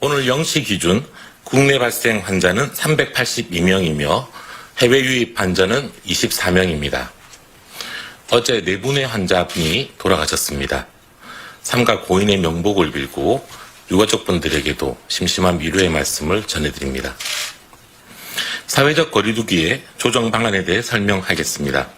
오늘 0시 기준 국내 발생 환자는 382명이며 해외 유입 환자는 24명입니다. 어제 4분의 환자분이 돌아가셨습니다. 삼가 고인의 명복을 빌고 유가족분들에게도 심심한 위로의 말씀을 전해드립니다. 사회적 거리두기의 조정 방안에 대해 설명하겠습니다.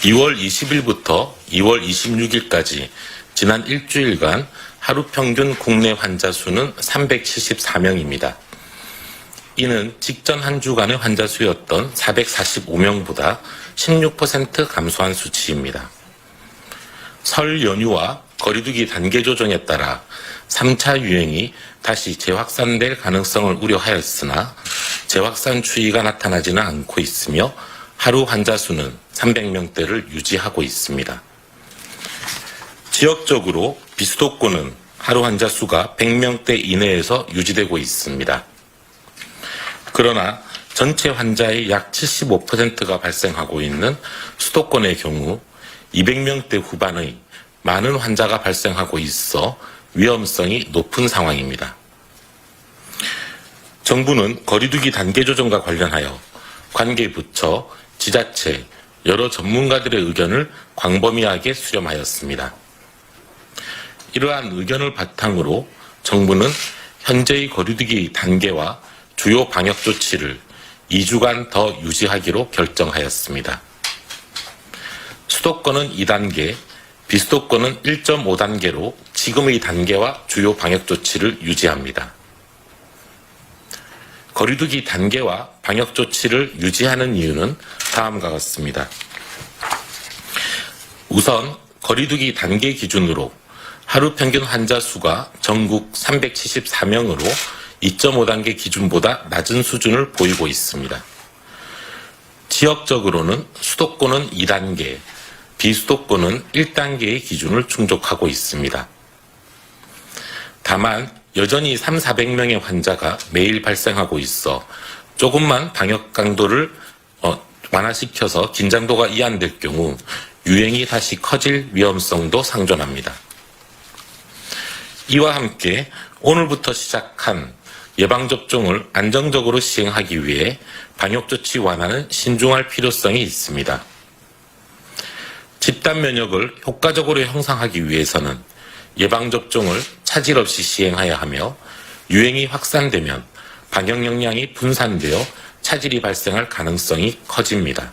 2월 20일부터 2월 26일까지 지난 일주일간 하루 평균 국내 환자 수는 374명입니다. 이는 직전 한 주간의 환자 수였던 445명보다 16% 감소한 수치입니다. 설 연휴와 거리두기 단계 조정에 따라 3차 유행이 다시 재확산될 가능성을 우려하였으나 재확산 추이가 나타나지는 않고 있으며 하루 환자 수는 300명대를 유지하고 있습니다. 지역적으로 비수도권은 하루 환자 수가 100명대 이내에서 유지되고 있습니다. 그러나 전체 환자의 약 75%가 발생하고 있는 수도권의 경우 200명대 후반의 많은 환자가 발생하고 있어 위험성이 높은 상황입니다. 정부는 거리두기 단계 조정과 관련하여 관계 부처, 지자체, 여러 전문가들의 의견을 광범위하게 수렴하였습니다. 이러한 의견을 바탕으로 정부는 현재의 거리두기 단계와 주요 방역 조치를 2주간 더 유지하기로 결정하였습니다. 수도권은 2단계, 비수도권은 1.5단계로 지금의 단계와 주요 방역 조치를 유지합니다. 거리두기 단계와 방역 조치를 유지하는 이유는 다음과 같습니다. 우선 거리두기 단계 기준으로 하루 평균 환자 수가 전국 374명으로 2.5단계 기준보다 낮은 수준을 보이고 있습니다. 지역적으로는 수도권은 2단계, 비수도권은 1단계의 기준을 충족하고 있습니다. 다만 여전히 300~400명의 환자가 매일 발생하고 있어 조금만 방역 강도를 완화시켜서 긴장도가 이완될 경우 유행이 다시 커질 위험성도 상존합니다. 이와 함께 오늘부터 시작한 예방접종을 안정적으로 시행하기 위해 방역조치 완화는 신중할 필요성이 있습니다. 집단 면역을 효과적으로 형성하기 위해서는 예방접종을 차질 없이 시행해야 하며 유행이 확산되면 방역 역량이 분산되어 차질이 발생할 가능성이 커집니다.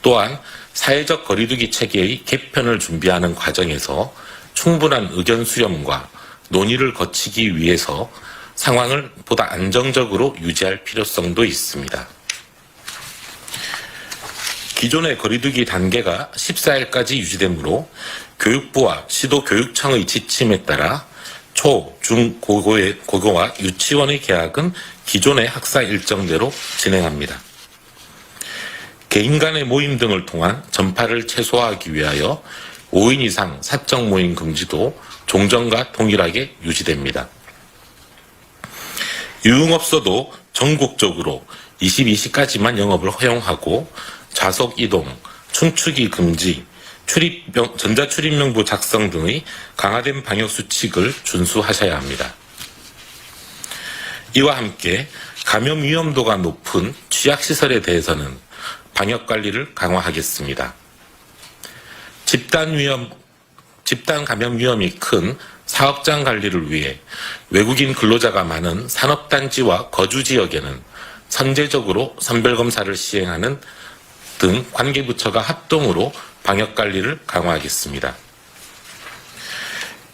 또한 사회적 거리두기 체계의 개편을 준비하는 과정에서 충분한 의견 수렴과 논의를 거치기 위해서 상황을 보다 안정적으로 유지할 필요성도 있습니다. 기존의 거리두기 단계가 14일까지 유지되므로 교육부와 시도교육청의 지침에 따라 초, 중, 고교와 유치원의 개학은 기존의 학사 일정대로 진행합니다. 개인 간의 모임 등을 통한 전파를 최소화하기 위하여 5인 이상 사적 모임 금지도 종전과 동일하게 유지됩니다. 유흥업소도 전국적으로 22시까지만 영업을 허용하고 좌석 이동, 춤추기 금지, 전자출입명부 작성 등의 강화된 방역수칙을 준수하셔야 합니다. 이와 함께 감염 위험도가 높은 취약시설에 대해서는 방역관리를 강화하겠습니다. 집단 감염 위험이 큰 사업장 관리를 위해 외국인 근로자가 많은 산업단지와 거주지역에는 선제적으로 선별검사를 시행하는 등 관계부처가 합동으로 방역관리를 강화하겠습니다.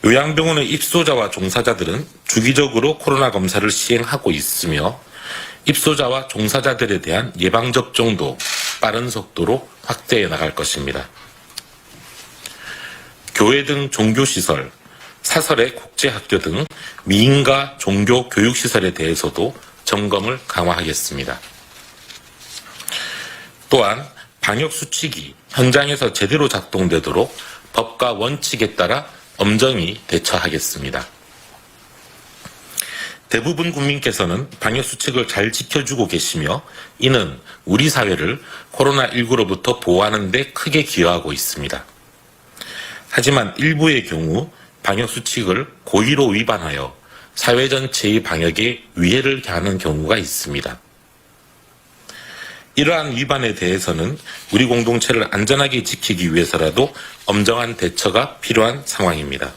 요양병원의 입소자와 종사자들은 주기적으로 코로나 검사를 시행하고 있으며 입소자와 종사자들에 대한 예방접종도 빠른 속도로 확대해 나갈 것입니다. 교회 등 종교시설, 사설의 국제학교 등 미인과 종교 교육시설에 대해서도 점검을 강화하겠습니다. 또한 방역수칙이 현장에서 제대로 작동되도록 법과 원칙에 따라 엄정히 대처하겠습니다. 대부분 국민께서는 방역수칙을 잘 지켜주고 계시며 이는 우리 사회를 코로나19로부터 보호하는 데 크게 기여하고 있습니다. 하지만 일부의 경우 방역수칙을 고의로 위반하여 사회 전체의 방역에 위해를 가하는 경우가 있습니다. 이러한 위반에 대해서는 우리 공동체를 안전하게 지키기 위해서라도 엄정한 대처가 필요한 상황입니다.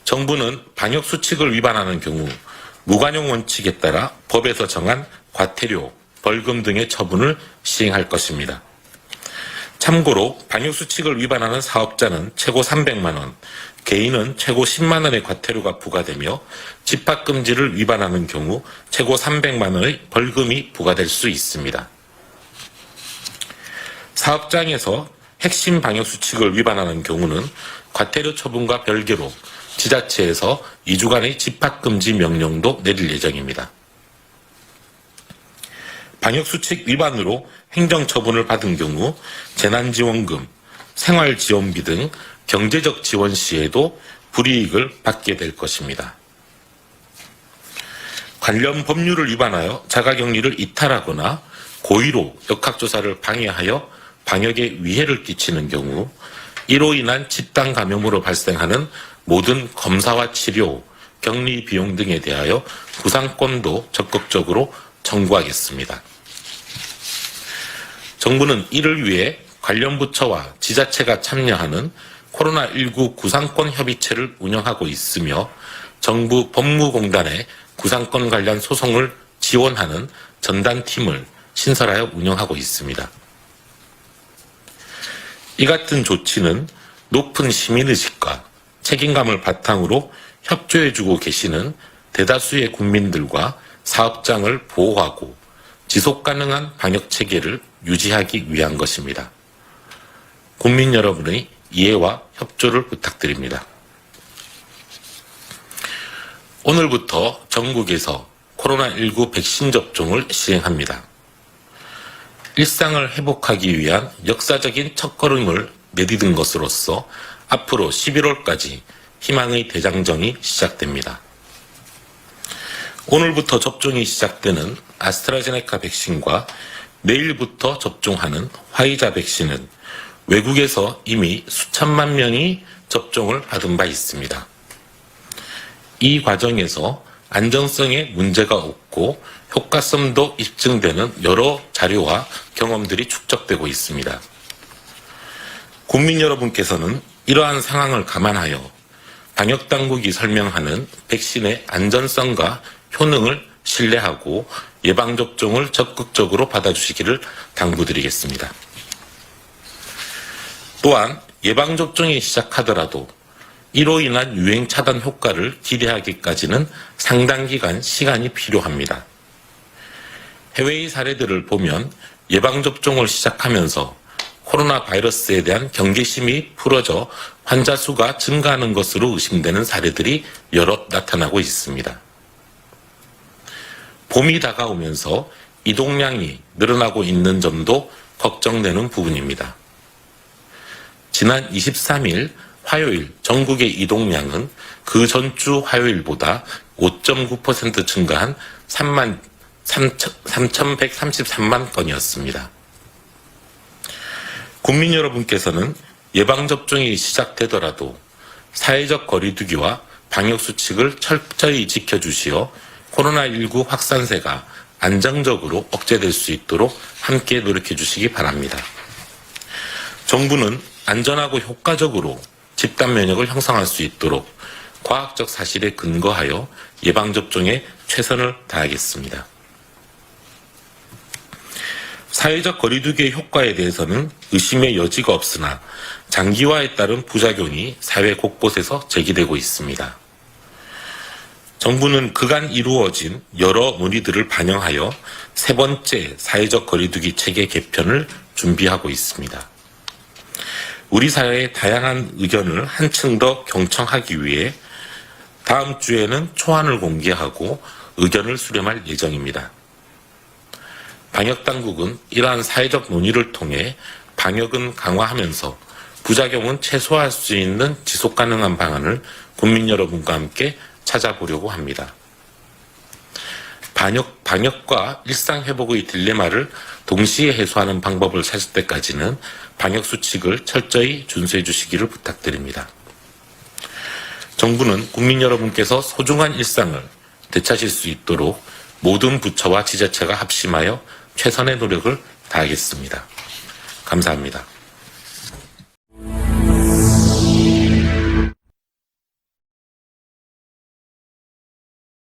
정부는 방역수칙을 위반하는 경우 무관용 원칙에 따라 법에서 정한 과태료, 벌금 등의 처분을 시행할 것입니다. 참고로 방역수칙을 위반하는 사업자는 최고 300만 원, 개인은 최고 10만 원의 과태료가 부과되며 집합금지를 위반하는 경우 최고 300만 원의 벌금이 부과될 수 있습니다. 사업장에서 핵심 방역수칙을 위반하는 경우는 과태료 처분과 별개로 지자체에서 2주간의 집합금지 명령도 내릴 예정입니다. 방역수칙 위반으로 행정처분을 받은 경우 재난지원금, 생활지원비 등 경제적 지원 시에도 불이익을 받게 될 것입니다. 관련 법률을 위반하여 자가격리를 이탈하거나 고의로 역학조사를 방해하여 방역에 위해를 끼치는 경우 이로 인한 집단 감염으로 발생하는 모든 검사와 치료, 격리 비용 등에 대하여 구상권도 적극적으로 청구하겠습니다. 정부는 이를 위해 관련 부처와 지자체가 참여하는 코로나19 구상권 협의체를 운영하고 있으며 정부 법무공단에 구상권 관련 소송을 지원하는 전담팀을 신설하여 운영하고 있습니다. 이 같은 조치는 높은 시민의식과 책임감을 바탕으로 협조해주고 계시는 대다수의 국민들과 사업장을 보호하고 지속가능한 방역체계를 유지하기 위한 것입니다. 국민 여러분의 이해와 협조를 부탁드립니다. 오늘부터 전국에서 코로나19 백신 접종을 시행합니다. 일상을 회복하기 위한 역사적인 첫걸음을 내디딘 것으로서 앞으로 11월까지 희망의 대장정이 시작됩니다. 오늘부터 접종이 시작되는 아스트라제네카 백신과 내일부터 접종하는 화이자 백신은 외국에서 이미 수천만 명이 접종을 받은 바 있습니다. 이 과정에서 안전성에 문제가 없고 효과성도 입증되는 여러 자료와 경험들이 축적되고 있습니다. 국민 여러분께서는 이러한 상황을 감안하여 방역당국이 설명하는 백신의 안전성과 효능을 신뢰하고 예방접종을 적극적으로 받아주시기를 당부드리겠습니다. 또한 예방접종이 시작하더라도 이로 인한 유행 차단 효과를 기대하기까지는 상당 기간 시간이 필요합니다. 해외의 사례들을 보면 예방접종을 시작하면서 코로나 바이러스에 대한 경계심이 풀어져 환자 수가 증가하는 것으로 의심되는 사례들이 여럿 나타나고 있습니다. 봄이 다가오면서 이동량이 늘어나고 있는 점도 걱정되는 부분입니다. 지난 23일 화요일 전국의 이동량은 그 전주 화요일보다 5.9% 증가한 3,133만 건이었습니다. 국민 여러분께서는 예방접종이 시작되더라도 사회적 거리두기와 방역수칙을 철저히 지켜주시어 코로나19 확산세가 안정적으로 억제될 수 있도록 함께 노력해 주시기 바랍니다. 정부는 안전하고 효과적으로 집단 면역을 형성할 수 있도록 과학적 사실에 근거하여 예방접종에 최선을 다하겠습니다. 사회적 거리두기의 효과에 대해서는 의심의 여지가 없으나 장기화에 따른 부작용이 사회 곳곳에서 제기되고 있습니다. 정부는 그간 이루어진 여러 논의들을 반영하여 세 번째 사회적 거리두기 체계 개편을 준비하고 있습니다. 우리 사회의 다양한 의견을 한층 더 경청하기 위해 다음 주에는 초안을 공개하고 의견을 수렴할 예정입니다. 방역당국은 이러한 사회적 논의를 통해 방역은 강화하면서 부작용은 최소화할 수 있는 지속가능한 방안을 국민 여러분과 함께 찾아보려고 합니다. 방역과 일상회복의 딜레마를 동시에 해소하는 방법을 찾을 때까지는 방역수칙을 철저히 준수해 주시기를 부탁드립니다. 정부는 국민 여러분께서 소중한 일상을 되찾을 수 있도록 모든 부처와 지자체가 합심하여 최선의 노력을 다하겠습니다. 감사합니다.